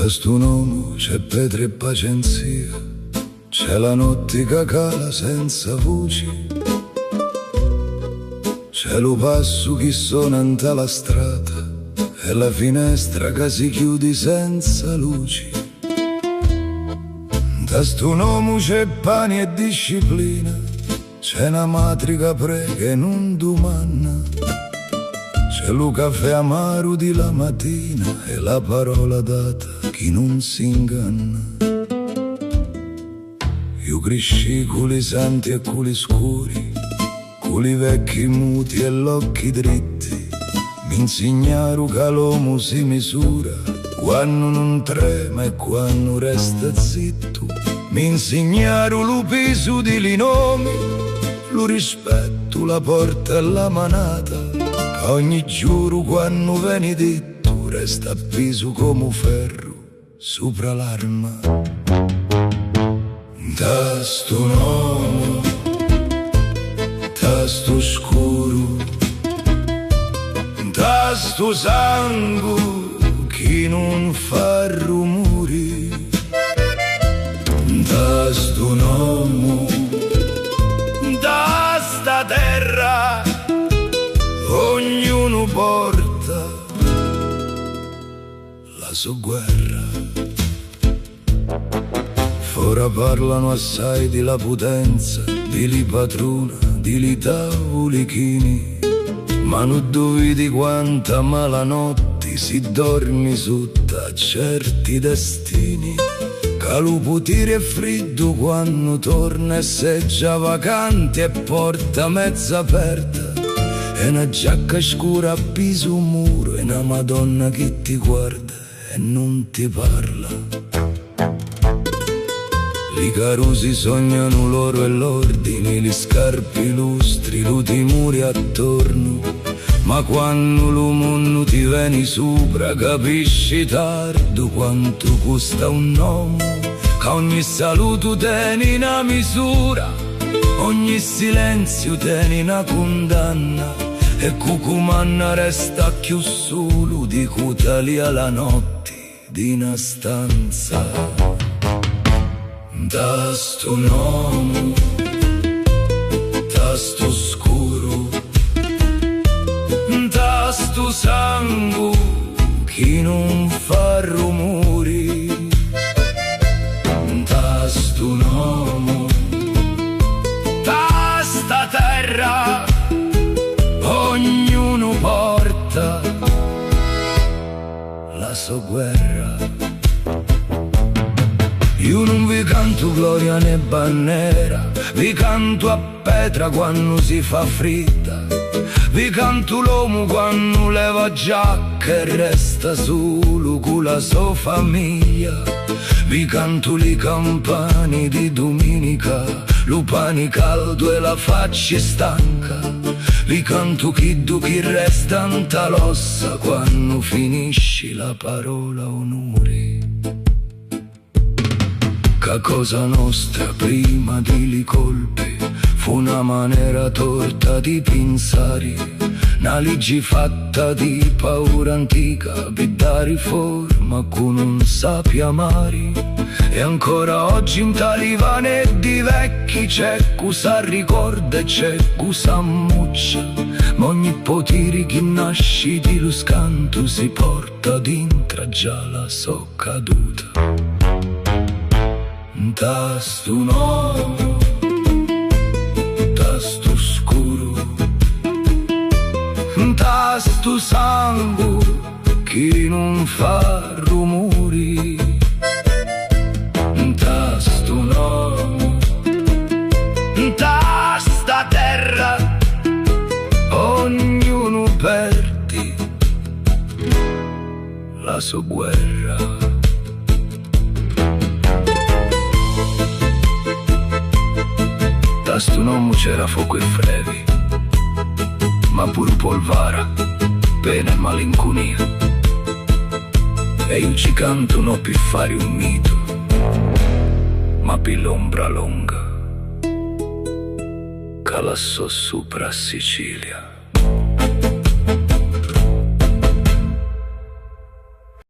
sto nome c'è Petra e pacenzia, c'è la notte che cala senza voci, c'è lo passo che suona in la strada e la finestra che si chiude senza luci. Da sto nome c'è pane e disciplina, c'è una madre che prega e non domanda, c'è lo caffè amaro di la mattina e la parola data che non si inganna. Io cresci con i santi e con i scuri, con i vecchi muti e l'occhi dritti, mi insegnarono che l'uomo si misura quando non trema e quando resta zitto. Mi insegnarono lo peso dei nomi, lo rispetto, la porta e la manata, che ogni giorno quando viene detto resta appeso come ferro sopra l'arma. Da sto nome, da sto scuro, da sto sangue che non fa rumori, da sto nome, da sta terra ognuno porta la sua guerra. Ora parlano assai di la potenza, di li padrona, di li tavoli chini, ma non dubiti quanta malanotte si dormi sotto a certi destini. Che lo potere è freddo quando torna e seggia vacante e porta mezza aperta, e una giacca scura appiso un muro e una Madonna che ti guarda e non ti parla. I carusi sognano l'oro e l'ordine, le scarpe illustri, luti muri attorno, ma quando lo mondo ti vieni sopra capisci tardi quanto costa un nome, che ogni saluto tieni una misura, ogni silenzio tieni una condanna, e cucumanna resta più solo di cutali alla notte di una stanza. Da sto nome, da sto scuro, da sto sangue che non fa rumori, da sto nome, da sta terra ognuno porta la sua guerra. Io non vi canto gloria né bannera, vi canto a Petra quando si fa fritta, vi canto l'uomo quando leva giacca e resta solo con la sua famiglia, vi canto le campane di domenica, lo pane caldo e la faccia stanca, vi canto chi resta in l'ossa quando finisce la parola onore. Che cosa nostra prima di li colpi fu una maniera torta di pensare, una legge fatta di paura antica per dare forma con un sapi amari. E ancora oggi in talivane di vecchi c'è cosa ricorda e c'è cosa ammuccia, ma ogni potere che nasce di lo scanto si porta dentro già la so caduta. Da sto nome, da sto scuro, da sto sangue che non fa rumori, da sto nome, da sta terra ognuno perde la sua guerra. Da sto nome c'era fuoco e frevi, ma pure polvara, pena e malinconia, e io ci canto non per fare un mito, ma per l'ombra lunga che lassò sopra Sicilia.